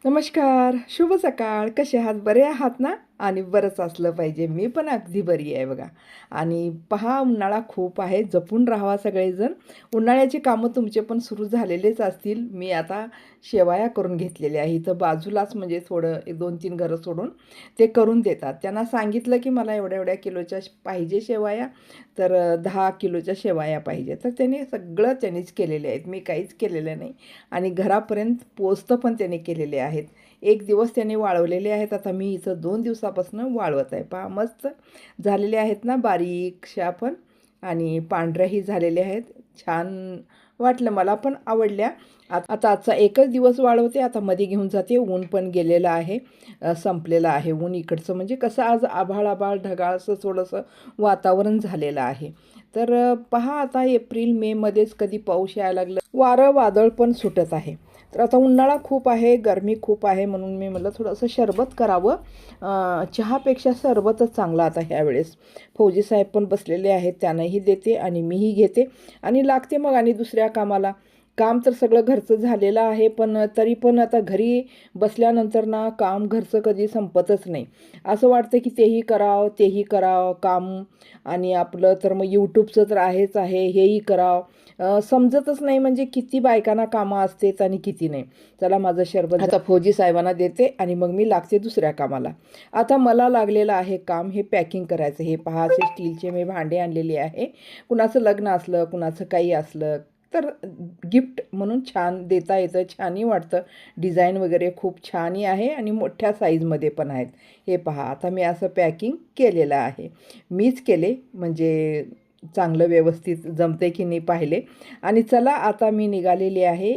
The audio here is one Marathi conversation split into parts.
नमस्कार, शुभ सकाळ. कसे आहात? बरे आहात ना? आणि बरंच असलं पाहिजे. मी पण अगदी बरी आहे बघा. आणि पहा, उन्हाळा खूप आहे, जपून राहावा सगळेजण. उन्हाळ्याची कामं तुमचे पण सुरू झालेलेच असतील. मी आता शेवया करून घेतलेल्या आहे. इथं बाजूलाच म्हणजे थोडं 1-2-3 घरं सोडून ते करून देतात. त्यांना सांगितलं की मला एवढ्या-एवढ्या किलोच्या पाहिजे शेवया, तर 10 किलोच्या शेवया पाहिजे. तर त्यांनी सगळं त्यांनीच केलेले आहेत. मी काहीच केलेलं नाही. आणि घरापर्यंत पोचतं पण त्याने केलेले आहेत. एक दिवस त्याने वाळवलेले आहेत. आता मी इथं 2 दिवसापासून वाळवत आहे. पहा मस्त झालेले आहेत ना, बारीकशा पण आणि पांढऱ्याही झालेल्या आहेत. छान वाटलं, मला पण आवडल्या. आता आजचा एकच दिवस वाळवते, आता मध्ये घेऊन जाते. ऊन पण गेलेलं आहे, संपलेलं आहे ऊन इकडचं. म्हणजे कसं आज आभाळ आभाळ ढगाळ असं थोडंसं वातावरण झालेलं आहे. तर पहा, आता एप्रिल मेमध्येच कधी पाऊस यायला लागलं, वारं वादळ पण सुटत आहे. तर आता उन्हाळा खूप आहे, गरमी खूप आहे, म्हणून मी म्हटलं थोडंसं सरबत करावं. चहापेक्षा सरबतच चांगलं आता ह्यावेळेस. फौजी साहेब पण बसलेले आहेत, त्यांनाही देते आणि मीही घेते आणि लागते मग आणि दुसऱ्या कामाला. काम तर सगळं घरचं झालेलं आहे, पण तरी पण आता घरी बसल्यानंतर ना काम घरचं कधी संपतच नाही. असं वाटतं की तेही करावं, तेही करावं काम. आणि आपलं तर मग यूट्यूबचं तर आहेच आहे, हेही करावं. समजतच नाही म्हणजे किती बायकांना कामं असतेत आणि किती नाही. चला, माझं शरबत आता फौजी साहेबांना देते आणि मग मी लागते दुसऱ्या कामाला. आता मला लागलेलं आहे काम हे पॅकिंग करायचं. हे पहा, असे स्टीलचे मी भांडे आणलेले आहे. कुणाचं लग्न असलं, कुणाचं काही असलं तर गिफ्ट म्हणून छान देता येतं, छानही वाटतं. डिझाईन वगैरे खूप छानही आहे आणि मोठ्या साईजमध्ये पण आहेत. हे पहा, आता मी असं पॅकिंग केलेलं आहे. मीच केले, म्हणजे चांगलं व्यवस्थित जमते की नाही पाहिले. आणि चला, आता मी निघालेली आहे.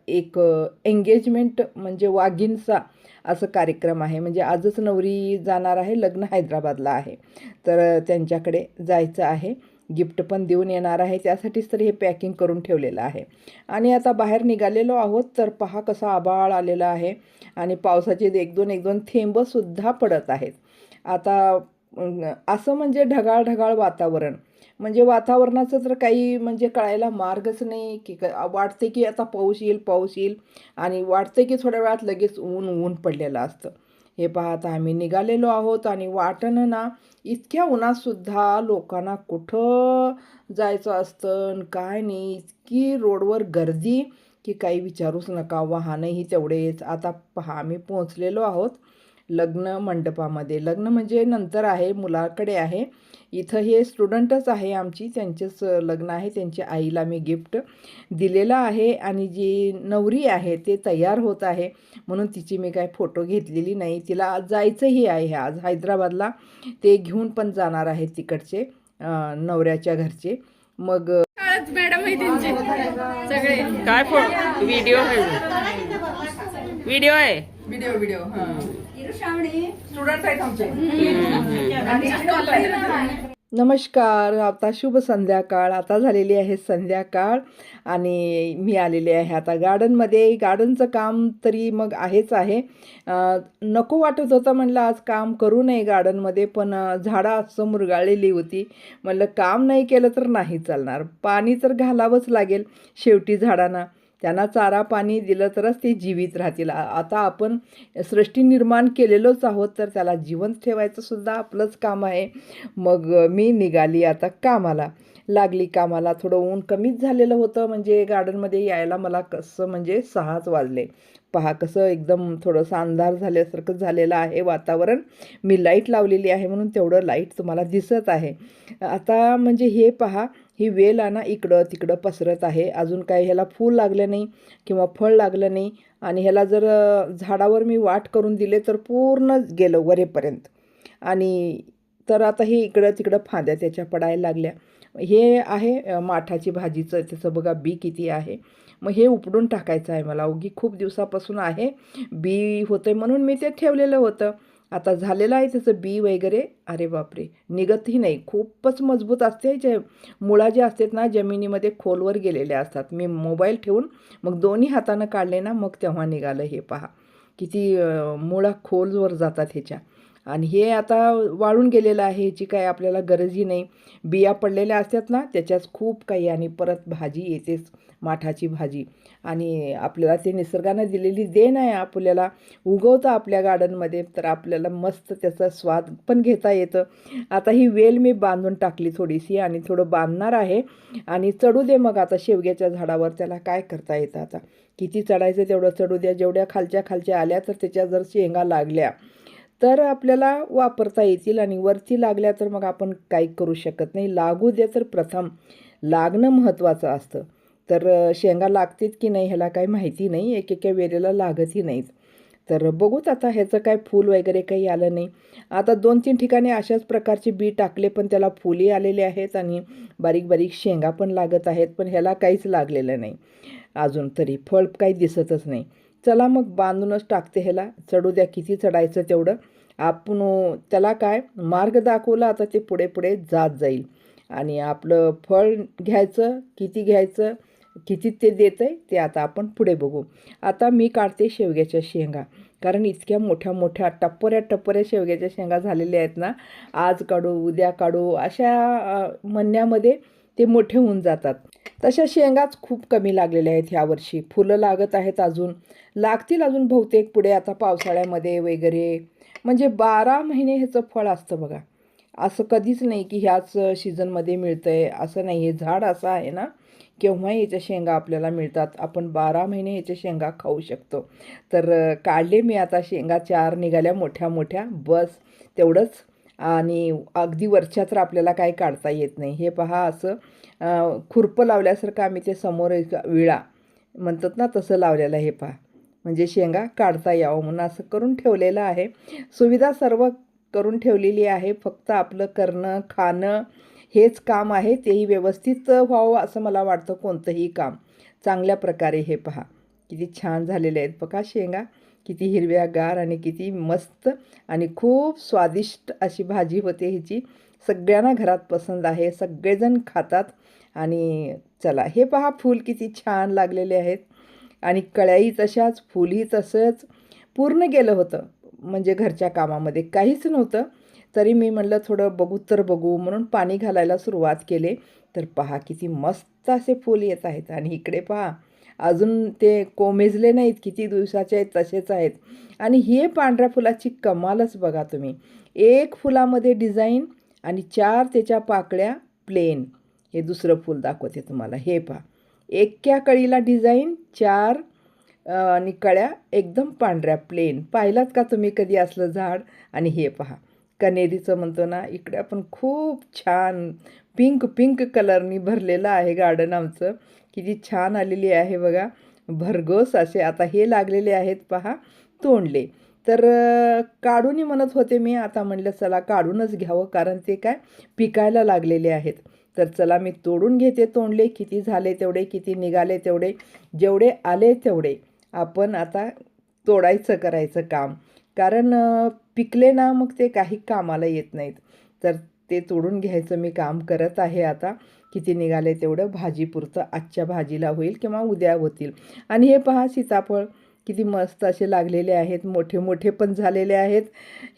एक एंगेजमेंट म्हणजे वाघिणचा असं कार्यक्रम आहे. म्हणजे आजच नवरी जाणार आहे, लग्न हैदराबादला आहे. तर त्यांच्याकडे जायचं आहे, गिफ्ट पण देऊन येणार आहे. त्यासाठीच तर हे पॅकिंग करून ठेवलेलं आहे. आणि आता बाहेर निघालेलो आहोत, तर पहा कसं आभाळ आलेलं आहे आणि पावसाचे 1-2 थेंबसुद्धा पडत आहेत. आता असं म्हणजे ढगाळ ढगाळ वातावरण. म्हणजे वातावरणाचं तर काही म्हणजे कळायला मार्गच नाही की वाटते की आता पाऊस येईल, पाऊस येईल, आणि वाटते की थोड्या वेळात लगेच ऊन ऊन पडलेलं असतं. हे पहा, आता आम्ही निघालेलो आहोत आणि वाटेनं ना इतक्या उन्हातसुद्धा लोकांना कुठं जायचं असतं आणि काय नाही, इतकी रोडवर गर्दी की काही विचारूच नका. वाहनंही तेवढेच. आता पहा, आम्ही पोहोचलेलो आहोत लग्न मंडपामध्ये. लग्न म्हणजे नंतर आहे, मुलाकडे आहे. इथं हे स्टुडंटच आहे आमची, त्यांचेच लग्न आहे. त्यांच्या आईला मी गिफ्ट दिलेलं आहे आणि जी नवरी आहे ते तयार होत आहे, म्हणून तिची मी काय फोटो घेतलेली नाही. तिला आज जायचंही आहे, आज हैदराबादला. ते घेऊन पण जाणार आहेत तिकडचे नवऱ्याच्या घरचे. मग मॅडम आहे त्यांचे सगळे. काय व्हिडिओ आहे? व्हिडिओ आहे. व्हिडिओ व्हिडिओ स्टुडंट आहेत आमचे. नमस्कार, आता शुभ संध्याकाळ. आता झालेली आहे संध्याकाळ आणि मी आलेले आहे आता गार्डनमध्ये. गार्डनचं काम तरी मग आहेच आहे. नको वाटत होतं, म्हणलं आज काम करू नये गार्डनमध्ये, पण झाडं असं मुरगाळलेली होती. म्हणलं काम नाही केलं तर नाही चालणार, पाणी तर घालावंच लागेल शेवटी झाडांना. त्यांना चारा पाणी दिलं तरच ते जीवित राहतील. आता आपण सृष्टी निर्माण केलेलोच आहोत, तर त्याला जिवंत ठेवायचं सुद्धा आपलंच काम आहे. मग मी निघाली आता कामाला, लागली कामाला. थोडं ऊन कमीच झालेलं होतं, म्हणजे गार्डनमध्ये यायला मला कसं म्हणजे 6च वाजले. पहा कसं एकदम थोडंसं अंधार झाल्यासारखं झालेलं आहे वातावरण. मी लाईट लावलेली आहे म्हणून तेवढं लाईट तुम्हाला दिसत आहे. आता म्हणजे हे पहा, ही वेल आहे ना इकडं तिकडं पसरत आहे. अजून काही ह्याला फूल लागलं नाही किंवा फळ लागलं नाही. आणि ह्याला जर झाडावर मी वाट करून दिले तर पूर्ण गेलं वरेपर्यंत. आणि तर आता हे इकडं तिकडं फांद्या त्याच्या पडायला लागल्या. हे आहे माठाची भाजीचं, त्याचं बघा बी किती आहे. मग हे उपडून टाकायचं आहे मला. उगी खूप दिवसापासून आहे, बी होतं म्हणून मी ते ठेवलेलं होतं. आता झालेलं आहे त्याचं बी वगैरे. अरे बापरे, निघतही नाही. खूपच मजबूत असते. जे मुळा जे असतात ना जमिनीमध्ये खोलवर गेलेले असतात. मी मोबाईल ठेवून मग दोन्ही हातानं काढले ना, मग तेव्हा निघालं. हे पहा किती मुळा खोलवर जातात ह्याच्या. आणि हे आता वाळून गेलेलं आहे, ह्याची काय आपल्याला गरजही नाही. बिया पडलेल्या असतात ना त्याच्याच खूप काही, आणि परत भाजी येतेच माठाची भाजी. आणि आपल्याला ते निसर्गानं दिलेली देण आहे, आपल्याला उगवतं आपल्या गार्डनमध्ये, तर आपल्याला मस्त त्याचा स्वाद पण घेता येतं. आता ही वेल मी बांधून टाकली थोडीशी, आणि थोडं बांधणार आहे आणि चढू दे मग आता शेवग्याच्या झाडावर. त्याला काय करता येतं आता, किती चढायचं तेवढं चढू द्या. जेवढ्या खालच्या खालच्या आल्या तर त्याच्या जर शेंगा लागल्या तर आपल्याला वापरता येतील, आणि वरती लागल्या तर मग आपण काही करू शकत नाही. लागू दे, तर प्रथम लागणं महत्त्वाचं असतं. तर शेंगा लागतील की नाही ह्याला काही माहिती नाही, एकेका वेळेला लागतही नाहीत. तर बघूत आता, ह्याचं काय फूल वगैरे काही आलं नाही. आता 2-3 ठिकाणी अशाच प्रकारचे बी टाकले, पण त्याला फुली आलेले आहेत आणि बारीक बारीक शेंगा पण लागत आहेत, पण ह्याला काहीच लागलेलं नाही अजून तरी, फळ काही दिसतच नाही. चला मग बांधूनच टाकते ह्याला, चढू द्या, किती चढायचं तेवढं. आपण त्याला काय मार्ग दाखवला, आता ते पुढे पुढे जात जाईल. आणि आपलं फळ घ्यायचं, किती घ्यायचं, किती ते देतं आहे ते आता आपण पुढे बघू. आता मी काढते शेवग्याच्या शेंगा, कारण इतक्या मोठ्या मोठ्या टप्पऱ्या टप्पऱ्या शेवग्याच्या शेंगा झालेल्या आहेत ना, आज काढू उद्या काढू अशा म्हणण्यामध्ये ते मोठे होऊन जातात. तशा शेंगाच खूप कमी लागलेल्या आहेत ह्यावर्षी. फुलं लागत आहेत अजून, लागतील अजून बहुतेक पुढे आता पावसाळ्यामध्ये वगैरे. म्हणजे 12 महिने ह्याचं फळ असतं बघा. असं कधीच नाही की ह्याच सीझनमध्ये मिळतं आहे असं नाही. हे झाड असं आहे ना, केव्हाही याच्या शेंगा आपल्याला मिळतात. आपण 12 महिने याच्या शेंगा खाऊ शकतो. तर काढले मी आता शेंगा, 4 निघाल्या मोठ्या मोठ्या, बस तेवढंच. आणि अगदी वरच्या तर आपल्याला काही काढता येत नाही. हे पहा, असं खुरपं लावल्यासारखं आम्ही ते समोर एक विळा म्हणतात ना तसं लावलेलं आहे. हे पहा, म्हणजे शेंगा काढता यावं म्हणून असं करून ठेवलेलं आहे. सुविधा सर्व करून ठेवलेली आहे. फक्त आपलं करणं खाणं हेच काम आहे. तेही व्यवस्थित व्हावं असं मला वाटतं, कोणतंही काम चांगल्या प्रकारे. हे पहा किती छान झालेले आहेत बघा शेंगा, किती हिरव्यागार आणि किती मस्त, आणि खूप स्वादिष्ट अशी भाजी होते हिची. सगळ्यांना घरात पसंत आहे, सगळेजण खातात. आणि चला, हे पहा फूल किती छान लागलेले आहेत, आणि कळ्याही तशाच, फुलही तसंच. पूर्ण गेलं होतं, म्हणजे घरच्या कामामध्ये काहीच नव्हतं. तरी मी म्हटलं थोडं बघू तर बघू म्हणून पाणी घालायला सुरुवात केले. तर पहा किती मस्त असे फूल येत आहेत. आणि इकडे पहा, अजून ते कोमेजले नाहीत, किती दिवसाचे आहेत तसेच आहेत. आणि हे पांढऱ्या फुलाची कमालच बघा तुम्ही. एक फुलामध्ये डिझाईन आणि 4 त्याच्या पाकळ्या प्लेन. हे दुसरं फूल दाखवते तुम्हाला. हे पहा, एका कळीला डिझाईन, 4 आणि कळ्या एकदम पांढऱ्या प्लेन. पाहिलात का तुम्ही कधी असलं झाड? आणि हे पहा, कनेरीचं म्हणतो ना इकडे आपण, खूप छान पिंक पिंक कलरनी भरलेलं आहे गार्डन आमचं. किती छान आलेली आहे बघा, भरघोस असे. आता हे लागलेले आहेत पहा, तोंडले. तर काढूनही म्हणत होते मी, आता म्हणलं चला काढूनच घ्यावं, कारण ते काय पिकायला लागलेले आहेत. तर चला मी तोडून घेते तोंडले. किती झाले तेवढे, किती निघाले तेवढे, जेवढे आले तेवढे आपण आता तोडायचं, करायचं काम. कारण पिकले ना मग ते काही कामाला येत नाहीत. तर ते तोडून घ्यायचं मी काम करत आहे आता. किती निघाले तेवढं भाजीपुरतं, आजच्या भाजीला होईल किंवा उद्या होतील. आणि हे पहा सीताफळ किती मस्त असे लागलेले आहेत, मोठे मोठे पण झालेले आहेत.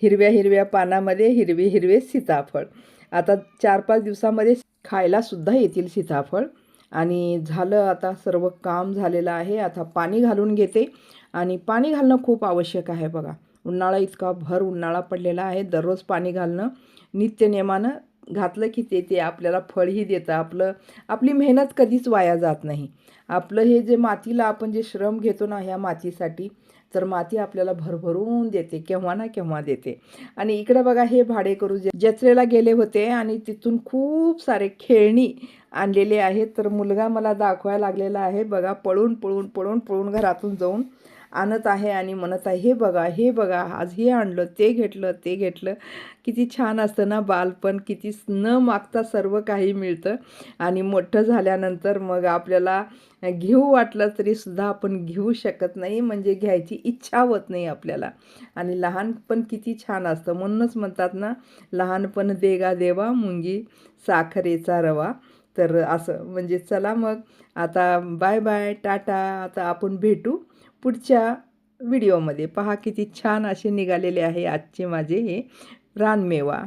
हिरव्या हिरव्या पानामध्ये हिरवे हिरवे सीताफळ. आता 4-5 दिवसामध्ये खायलासुद्धा येतील सीताफळ. आणि झालं आता, सर्व काम झालेलं आहे. आता पाणी घालून घेते, आणि पाणी घालणं खूप आवश्यक आहे बघा. उन्हाळा इतका भर उन्हाळा पडलेला आहे, दररोज पाणी घालणं नित्यनेमानं घातलं की ते आपल्याला फळही देतं. आपली मेहनत कधीच वाया जात नाही. आपलं हे जे मातीला आपण जे श्रम घेतो ना ह्या मातीसाठी, तर माती आपल्याला भरभरून देते, केव्हा ना केव्हा देते. आणि इकडं बघा, हे भाडेकरू जत्रेला गेले होते आणि तिथून खूप सारे खेळणी आणलेले आहेत. तर मुलगा मला दाखवायला लागलेला आहे बघा, पळून पळून पळून पळून घरातून जाऊन आणत आहे आणि म्हणत आहे, हे बघा हे बघा, आज हे आणलं, ते घेतलं ते घेतलं. किती छान असतं ना बालपण, किती न मागता सर्व काही मिळतं. आणि मोठं झाल्यानंतर मग आपल्याला घेऊ वाटलं तरीसुद्धा आपण घेऊ शकत नाही, म्हणजे घ्यायची इच्छा होत नाही आपल्याला. आणि लहानपण किती छान असतं, म्हणूनच म्हणतात ना, लहानपण देगा देवा मुंगी साखरेचा रवा. तर असं म्हणजे चला मग आता बाय बाय, टाटा. आता आपण भेटू पुढच्या व्हिडिओमध्ये. पहा किती छान असे निघालेले आहे आजचे माझे हे रानमेवा.